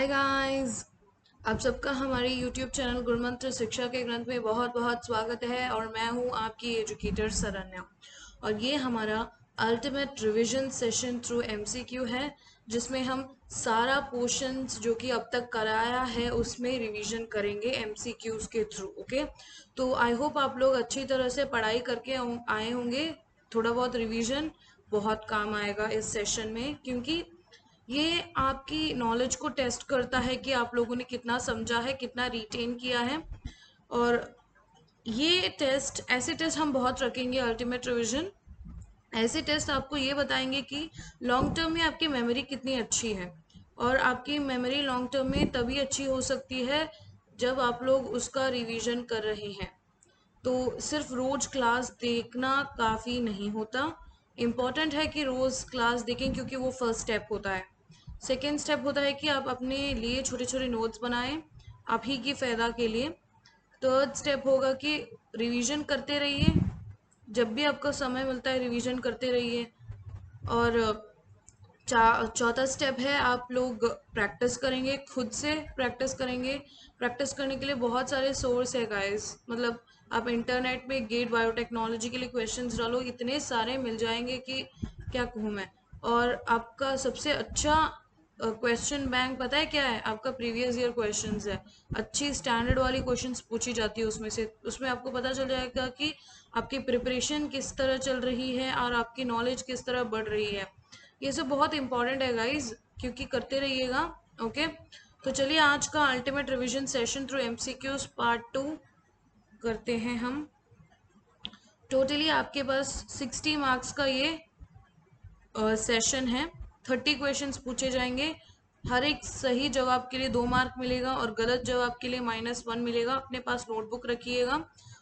Hi guys. आप सबका हमारे यूट्यूब चैनल गुरुमंत्र शिक्षा के ग्रंथ में बहुत बहुत स्वागत है और मैं हूं आपकी एजुकेटर सरन्या। और ये हमारा ultimate revision session through MCQ है, जिसमें हम सारा पोर्शंस जो कि अब तक कराया है उसमें रिवीजन करेंगे एमसीक्यूज के थ्रू। ओके, तो आई होप आप लोग अच्छी तरह से पढ़ाई करके आए होंगे। थोड़ा बहुत रिवीजन बहुत काम आएगा इस सेशन में, क्योंकि ये आपकी नॉलेज को टेस्ट करता है कि आप लोगों ने कितना समझा है, कितना रिटेन किया है। और ये टेस्ट, ऐसे टेस्ट हम बहुत रखेंगे अल्टीमेट रिवीजन। ऐसे टेस्ट आपको ये बताएंगे कि लॉन्ग टर्म में आपकी मेमोरी कितनी अच्छी है। और आपकी मेमोरी लॉन्ग टर्म में तभी अच्छी हो सकती है जब आप लोग उसका रिवीजन कर रहे हैं। तो सिर्फ रोज क्लास देखना काफ़ी नहीं होता। इम्पॉर्टेंट है कि रोज क्लास देखें, क्योंकि वो फर्स्ट स्टेप होता है। सेकेंड स्टेप होता है कि आप अपने लिए छोटे छोटे नोट्स बनाएं, आप ही की फ़ायदा के लिए। थर्ड स्टेप होगा कि रिवीजन करते रहिए, जब भी आपको समय मिलता है रिवीजन करते रहिए। और चौथा स्टेप है आप लोग प्रैक्टिस करेंगे, खुद से प्रैक्टिस करेंगे। प्रैक्टिस करने के लिए बहुत सारे सोर्स है गाइस, मतलब आप इंटरनेट पे गेट बायोटेक्नोलॉजी के लिए क्वेश्चंस डालो, इतने सारे मिल जाएंगे कि क्या कहूँ मैं। और आपका सबसे अच्छा क्वेश्चन बैंक पता है क्या है? आपका प्रीवियस ईयर क्वेश्चंस है। अच्छी स्टैंडर्ड वाली क्वेश्चंस पूछी जाती है उसमें से। उसमें आपको पता चल जाएगा कि आपकी प्रिपरेशन किस तरह चल रही है और आपकी नॉलेज किस तरह बढ़ रही है। ये सब बहुत इंपॉर्टेंट है गाइज, क्योंकि करते रहिएगा। ओके, तो चलिए आज का ultimate revision session through MCQs part 2 करते हैं हम। टोटली आपके पास 60 मार्क्स का ये सेशन है। 30 क्वेश्चंस पूछे जाएंगे। हर एक सही जवाब के लिए 2 मार्क मिलेगा और गलत जवाब के लिए -1 मिलेगा। अपने पास नोटबुक रखिएगा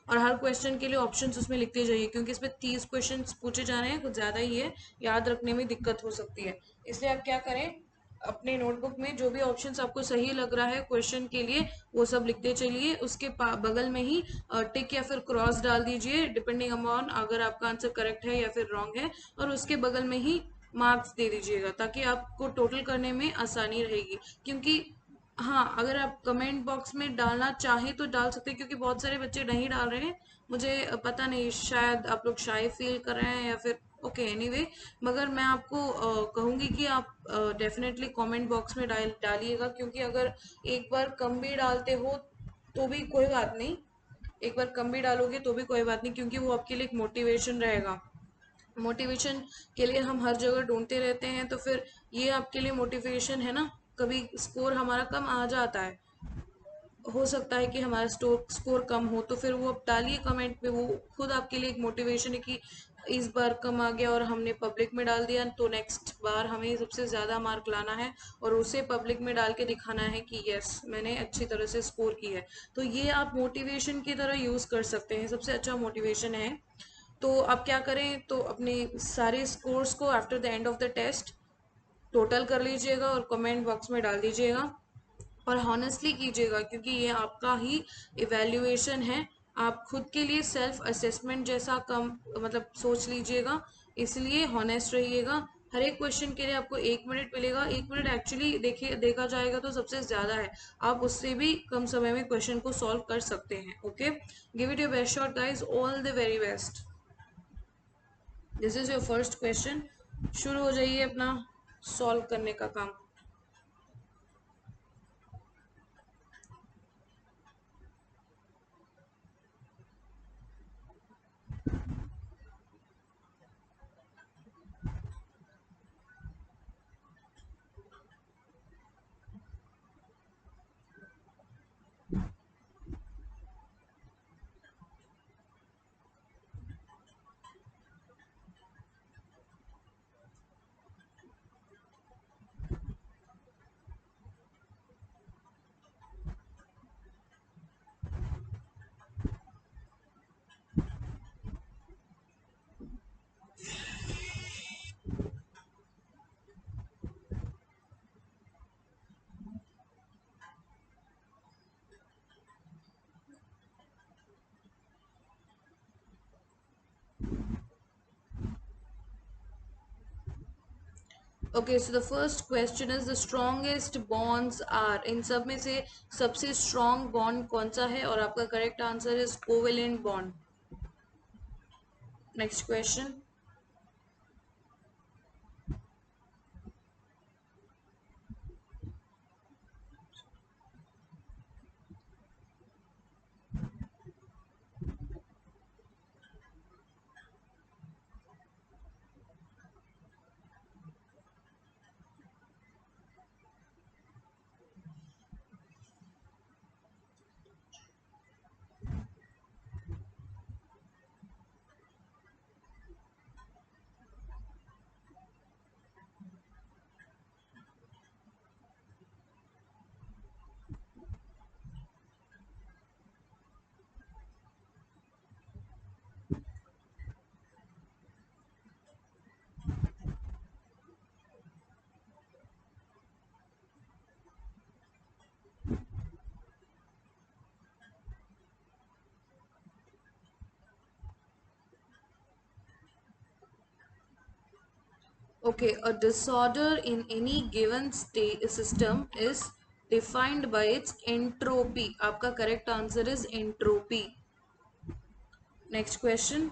और हर क्वेश्चन के लिए ऑप्शंस उसमें लिखते जाइए, क्योंकि इसमें 30 क्वेश्चंस पूछे जा रहे हैं, कुछ ज़्यादा ही है, याद रखने में दिक्कत हो सकती है। इसलिए आप क्या करें, अपने नोटबुक में जो भी ऑप्शंस आपको सही लग रहा है क्वेश्चन के लिए वो सब लिखते चलिए। उसके बगल में ही टिक या फिर क्रॉस डाल दीजिए, डिपेंडिंग अपॉन अगर आपका आंसर करेक्ट है या फिर रॉन्ग है। और उसके बगल में ही मार्क्स दे दीजिएगा, ताकि आपको टोटल करने में आसानी रहेगी। क्योंकि हाँ, अगर आप कमेंट बॉक्स में डालना चाहें तो डाल सकते हैं, क्योंकि बहुत सारे बच्चे नहीं डाल रहे हैं। मुझे पता नहीं, शायद आप लोग शाय फील कर रहे हैं या फिर ओके एनीवे। मगर मैं आपको कहूँगी कि आप डेफिनेटली कमेंट बॉक्स में डालिएगा, क्योंकि अगर एक बार कम भी डालते हो तो भी कोई बात नहीं। एक बार कम भी डालोगे तो भी कोई बात नहीं, क्योंकि वो आपके लिए एक मोटिवेशन रहेगा। मोटिवेशन के लिए हम हर जगह ढूंढते रहते हैं, तो फिर ये आपके लिए मोटिवेशन है ना। कभी स्कोर हमारा कम आ जाता है, हो सकता है कि हमारा स्कोर कम हो, तो फिर वो आप डालिए कमेंट पे, वो खुद आपके लिए एक मोटिवेशन है कि इस बार कम आ गया और हमने पब्लिक में डाल दिया, तो नेक्स्ट बार हमें सबसे ज़्यादा मार्क लाना है और उसे पब्लिक में डाल के दिखाना है कि यस मैंने अच्छी तरह से स्कोर की है। तो ये आप मोटिवेशन की तरह यूज़ कर सकते हैं, सबसे अच्छा मोटिवेशन है। तो आप क्या करें, तो अपने सारे स्कोर्स को after the end of the test total कर लीजिएगा और कमेंट बॉक्स में डाल दीजिएगा। और हॉनेस्टली कीजिएगा, क्योंकि ये आपका ही इवैल्यूएशन है। आप खुद के लिए सेल्फ असेसमेंट जैसा कम मतलब सोच लीजिएगा, इसलिए हॉनेस्ट रहिएगा। हर एक क्वेश्चन के लिए आपको 1 मिनट मिलेगा। 1 मिनट एक्चुअली देखिए देखा जाएगा तो सबसे ज़्यादा है, आप उससे भी कम समय में क्वेश्चन को सॉल्व कर सकते हैं। Okay, give it your best shot guys, all the very best. This is your first question. शुरू हो जाइए अपना सॉल्व करने का काम। Okay, so the first question is the strongest bonds are, इन सब में से सबसे स्ट्रॉन्ग बॉन्ड कौन सा है, और आपका correct answer is covalent bond. Next question. Okay, a disorder in any given state system is defined by its entropy. आपका correct answer is entropy. Next question.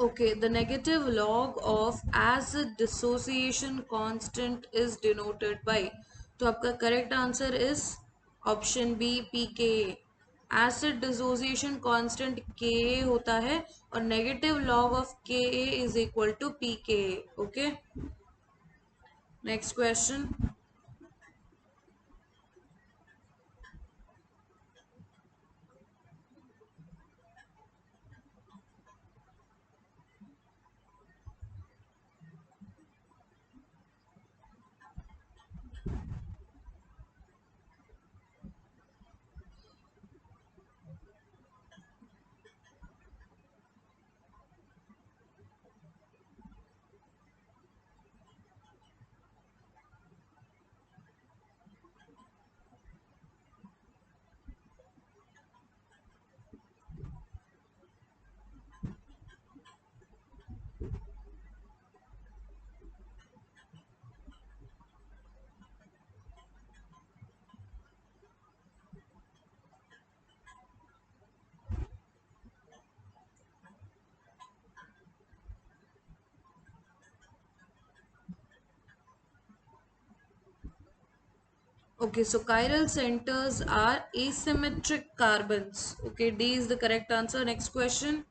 Okay, the negative log of acid dissociation constant is denoted by. तो आपका correct answer is option B, pKa. Acid dissociation constant Ka होता है और negative log of Ka is equal to pKa. Okay, next question. Okay, so chiral centers are asymmetric carbons. Okay, D is the correct answer. Next question.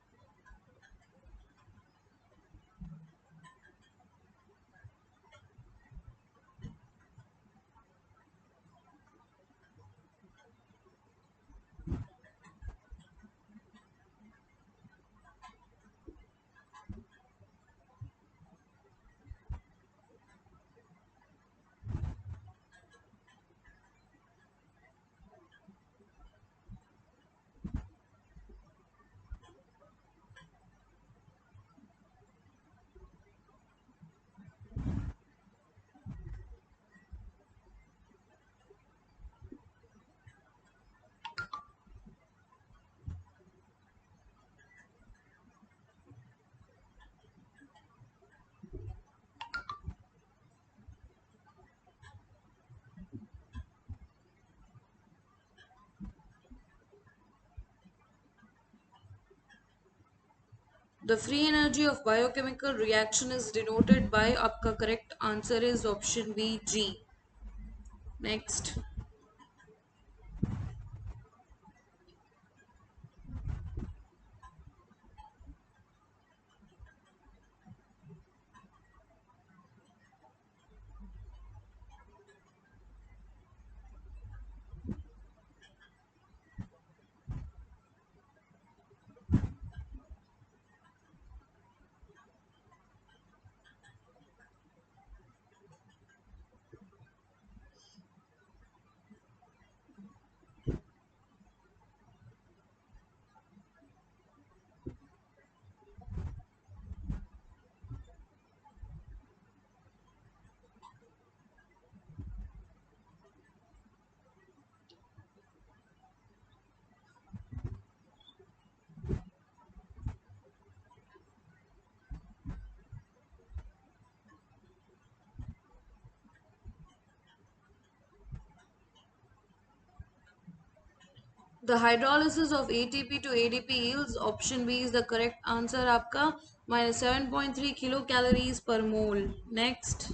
The free energy of biochemical reaction is denoted by, आपका correct answer is option B, G. Next. The hydrolysis of ATP to ADP yields option B is the correct answer आपका minus 7.3 kilocalories per mole. Next.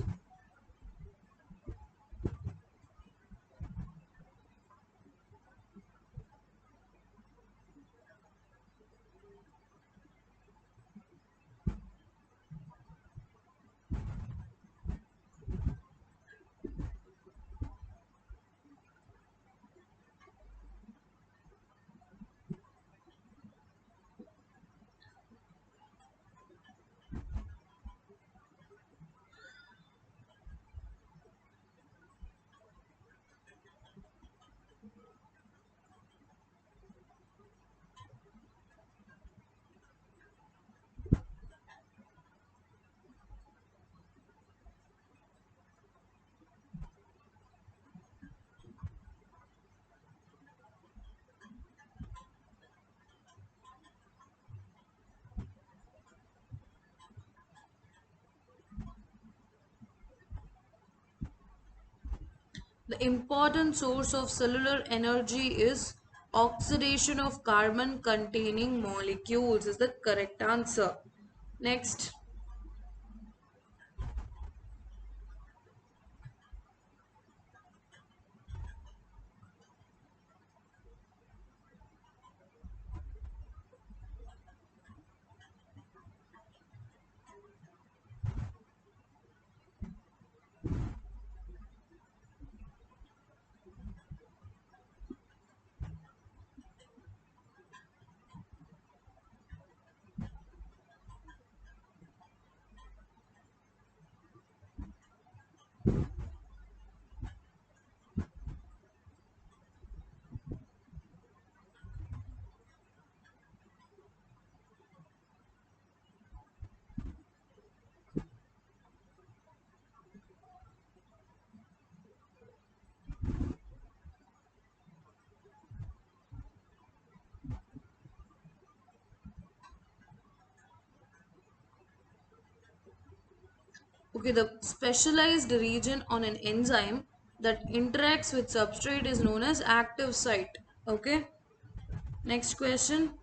The important source of cellular energy is oxidation of carbon containing molecules is the correct answer. Next. Okay, the specialized region on an enzyme that interacts with substrate is known as active site. Okay, next question.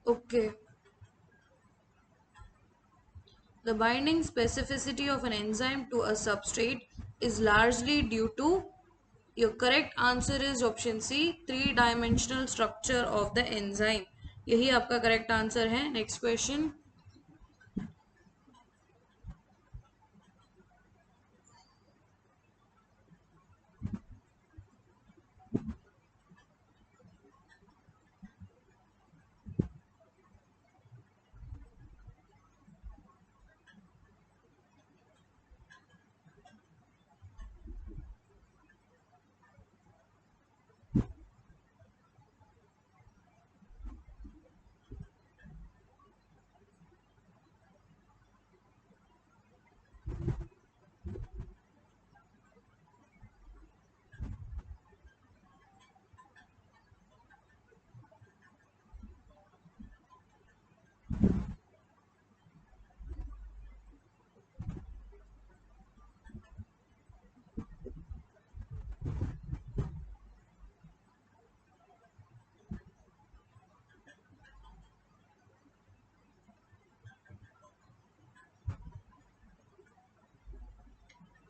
Okay, the binding specificity of an enzyme to a substrate is largely due to, your correct answer is option C, three-dimensional structure of the enzyme. यही आपका correct answer है। Next question.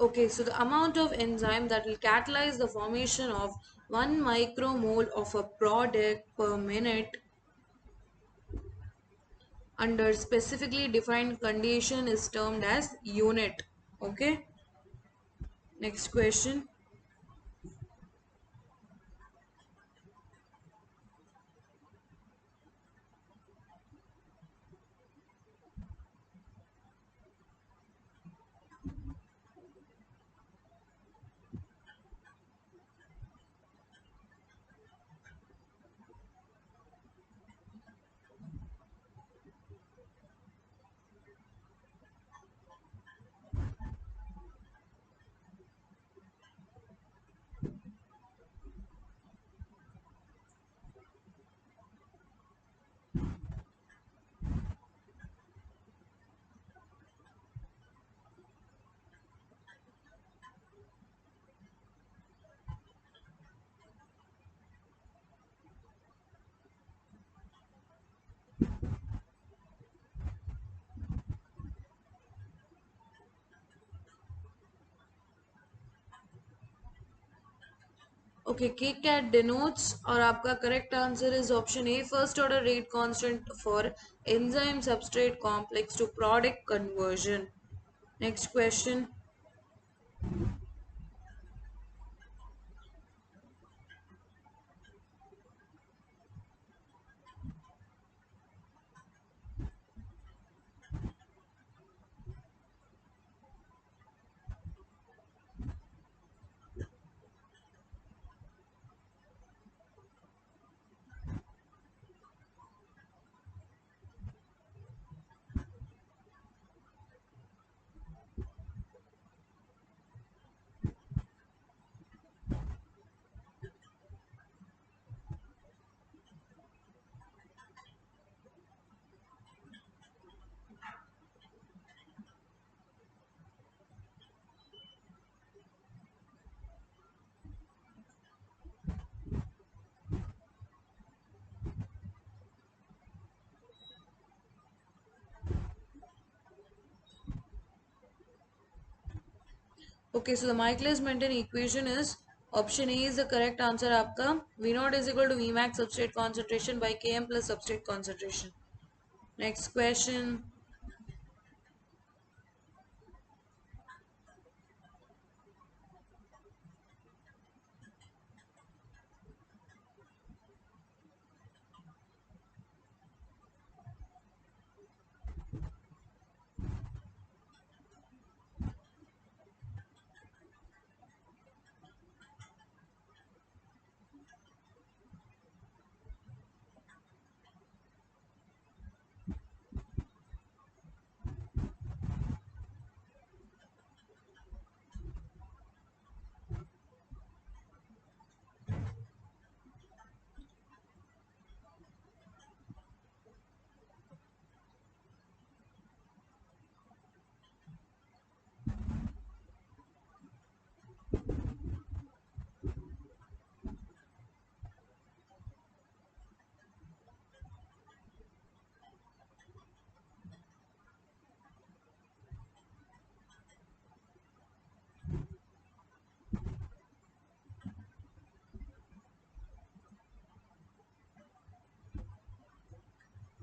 Okay, so the amount of enzyme that will catalyze the formation of 1 micromole of a product per minute under specifically defined condition is termed as unit. Okay, next question. Okay, KCAT denotes और आपका correct answer is option A, first order rate constant for enzyme substrate complex to product conversion. Next question. Okay, so the Michaelis-Menten equation is option A is the correct answer आपका V naught is equal to V max substrate concentration by Km plus substrate concentration. Next question.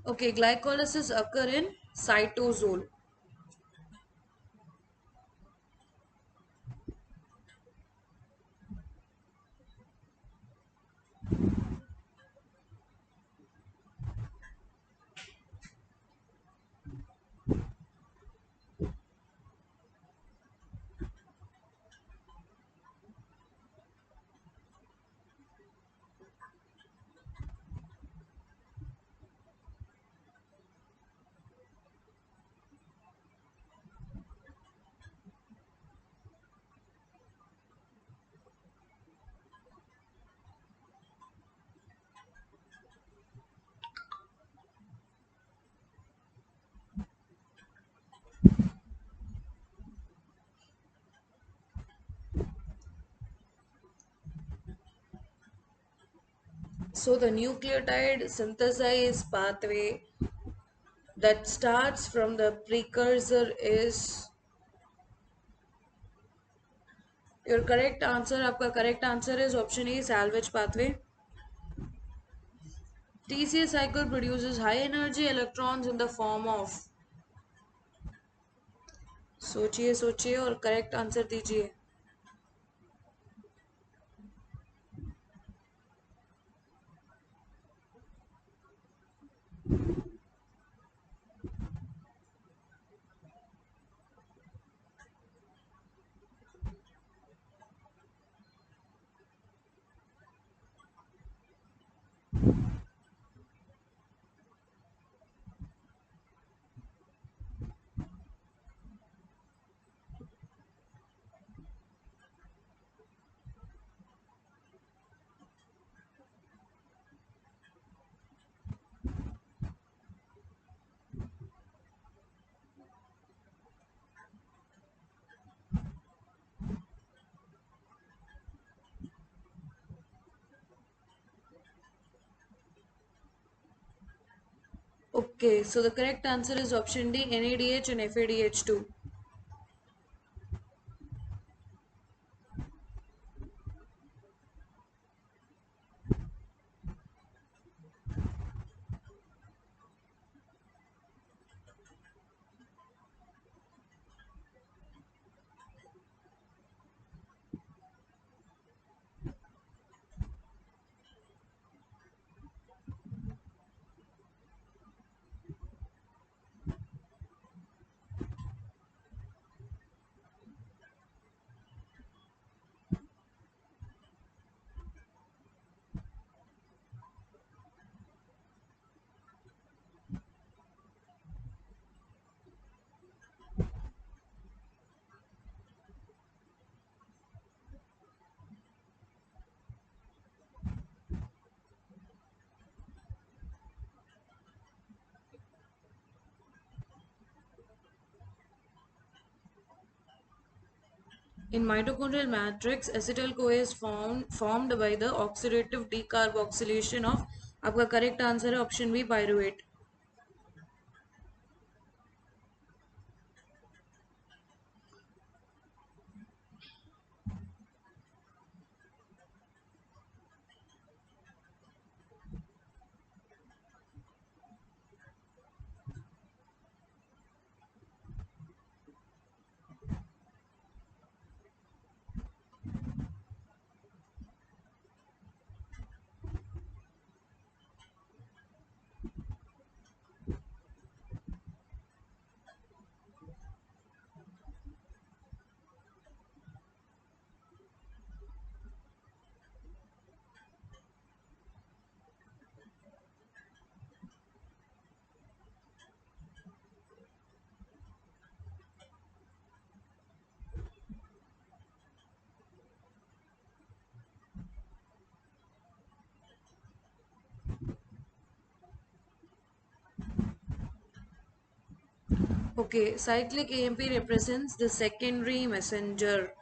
Okay, glycolysis occur in cytosol. So the nucleotide synthesis pathway that starts from the precursor is your correct answer. आपका correct answer is option A, salvage pathway. TCA cycle produces high energy electrons in the form of, सोचिए सोचिए और correct answer दीजिए. Okay, so the correct answer is option D, NADH and FADH2. In mitochondrial matrix, acetyl-CoA is formed by the oxidative decarboxylation of, आपका correct answer है option B, pyruvate. Okay, cyclic AMP represents the secondary messenger.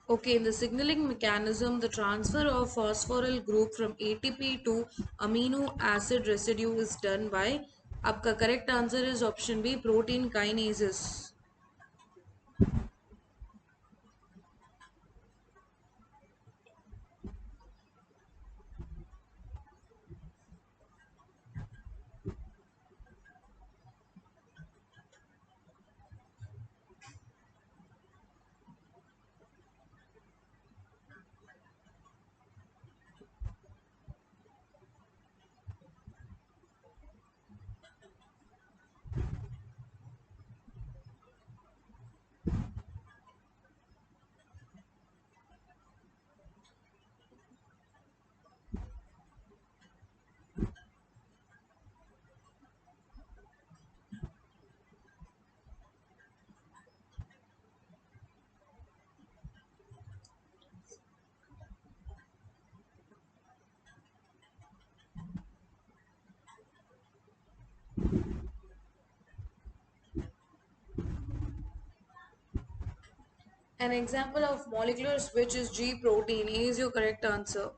Okay, in the signaling mechanism, the transfer of phosphoryl group from ATP to amino acid residue is done by. आपका correct answer is option B, protein kinases. An example of molecular switch is G protein. A is your correct answer.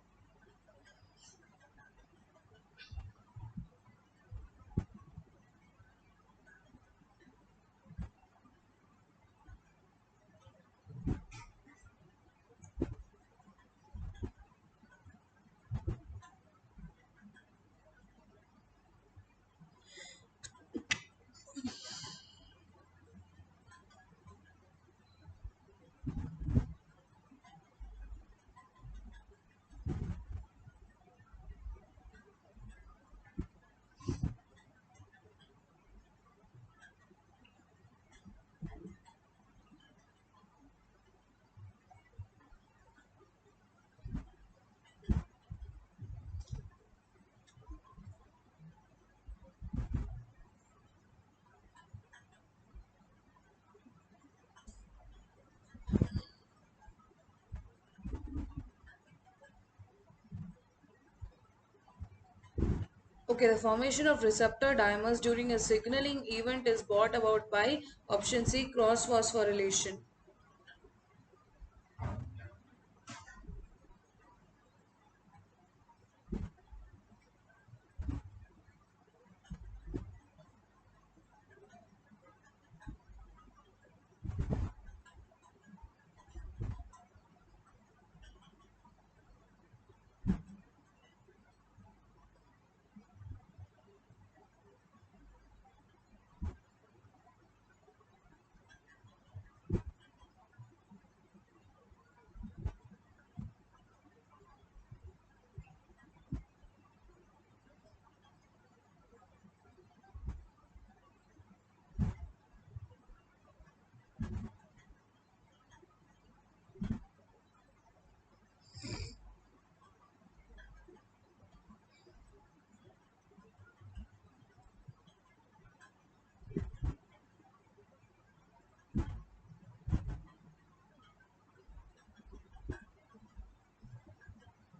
Okay, the formation of receptor dimers during a signaling event is brought about by option C, cross phosphorylation.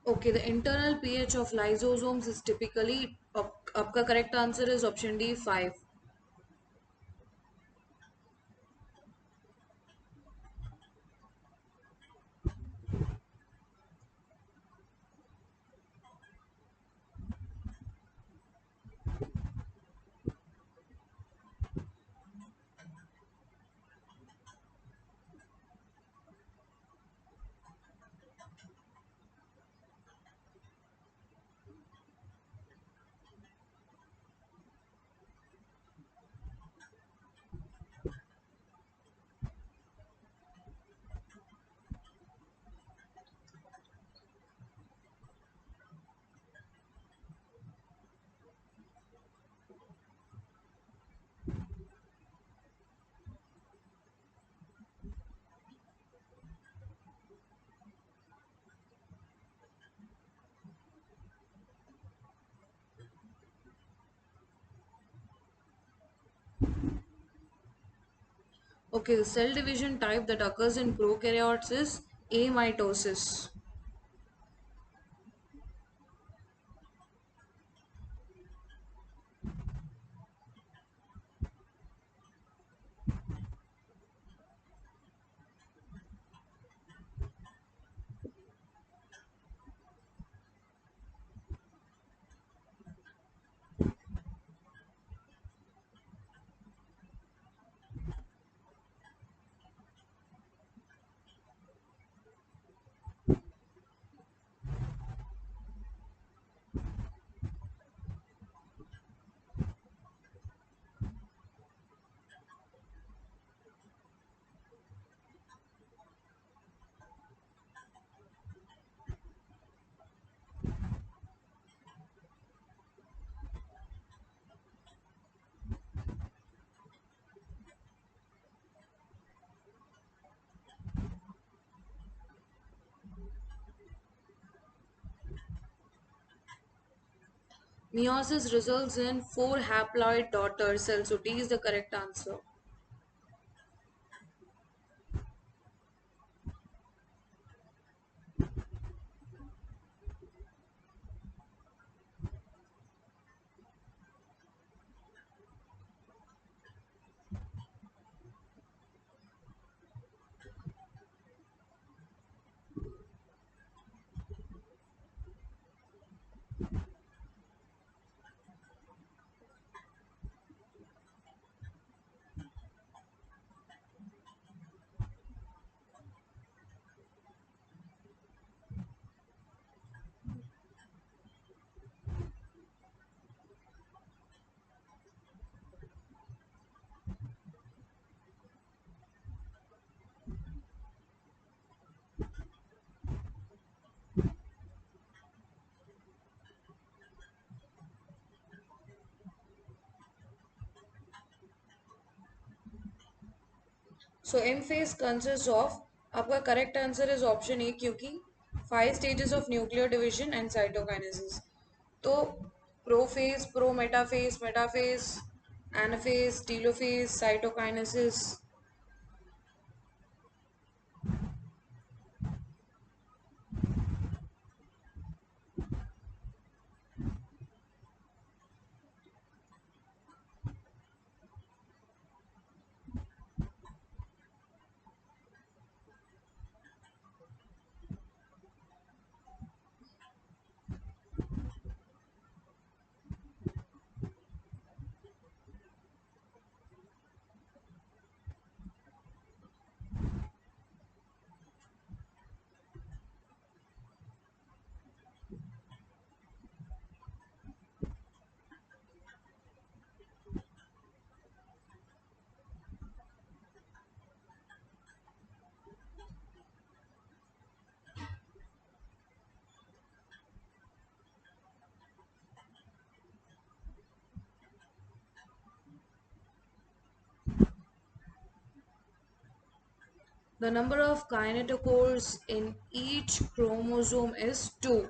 Okay, the internal pH of lysosomes is typically, आपका correct answer is option D, 5. Okay, the cell division type that occurs in prokaryotes is amitosis. Meiosis results in 4 haploid daughter cells. So D is the correct answer. So M phase consists of, आपका correct answer is option A क्योंकि 5 stages of nuclear division and cytokinesis. तो prophase, prometaphase, metaphase, anaphase, telophase, cytokinesis. The number of kinetochores in each chromosome is 2.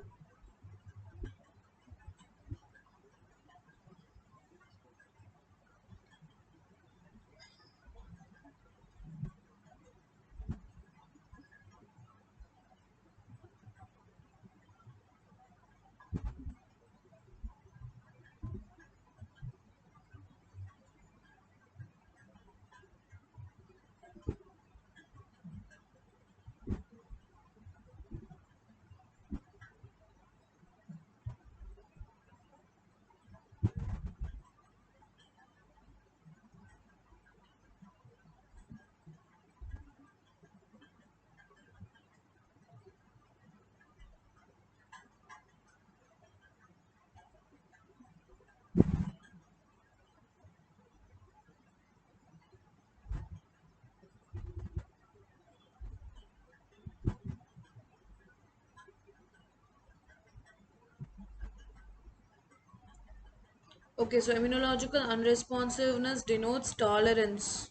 Okay, so immunological unresponsiveness denotes tolerance.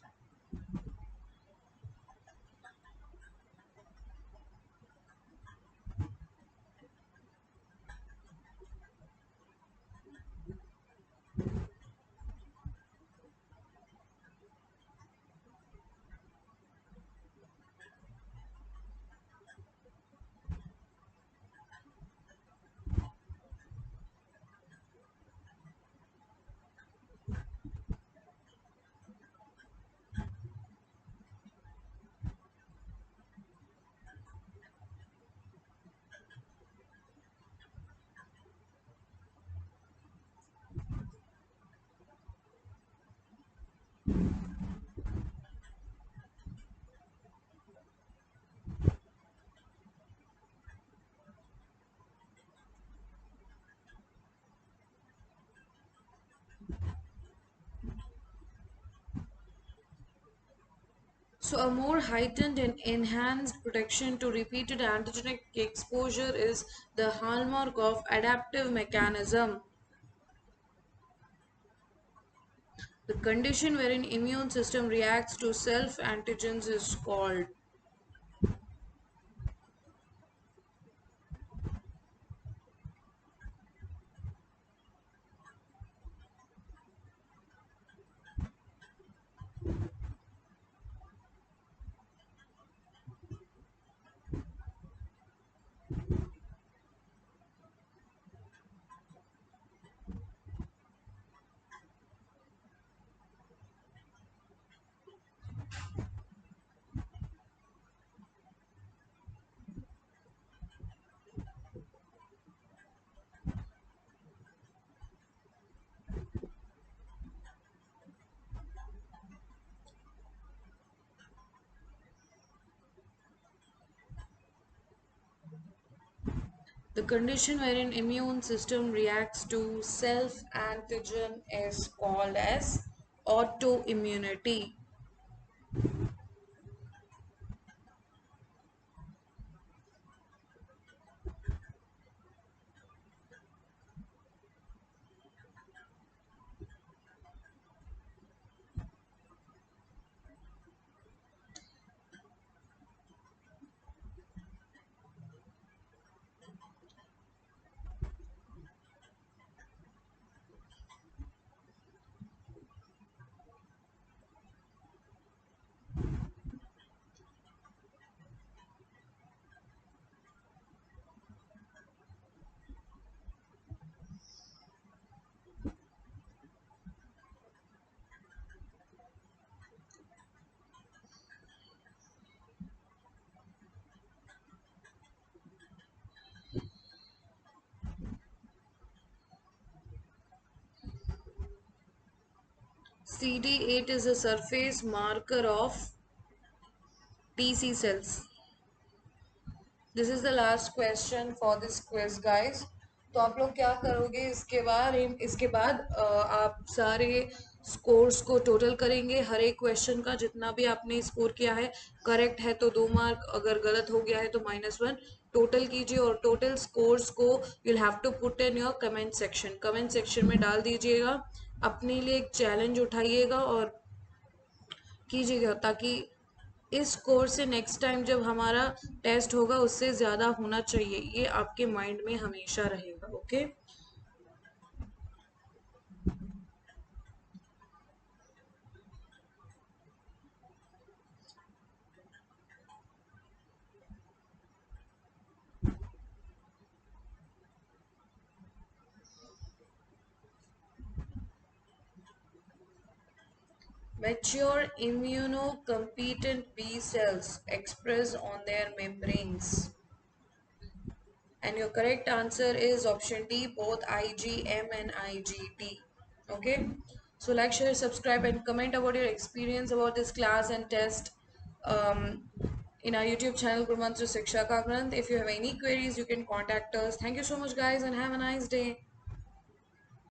So, a more heightened and enhanced protection to repeated antigenic exposure is the hallmark of adaptive mechanism. The condition wherein immune system reacts to self antigens is called. The condition wherein immune system reacts to self antigen is called as autoimmunity. CD8 is a surface marker of TC cells. This is the last question for this quiz guys. तो आप लोग क्या करोगे इसके बाद आप सारे scores को टोटल करेंगे. हर एक क्वेश्चन का जितना भी आपने स्कोर किया है, करेक्ट है तो 2 मार्क, अगर गलत हो गया है तो -1 टोटल कीजिए. और टोटल स्कोर्स को you'll have to put in your comment section में डाल दीजिएगा. अपने लिए एक चैलेंज उठाइएगा और कीजिएगा, ताकि इस कोर्स से नेक्स्ट टाइम जब हमारा टेस्ट होगा उससे ज़्यादा होना चाहिए. ये आपके माइंड में हमेशा रहेगा. Okay. Mature immunocompetent B cells express on their membranes. And your correct answer is option D, both IgM and IgT. Okay. So like, share, subscribe, and comment about your experience about this class and test um, in our YouTube channel Gurmantra Shiksha Ka Granth. If you have any queries, you can contact us. Thank you so much, guys, and have a nice day.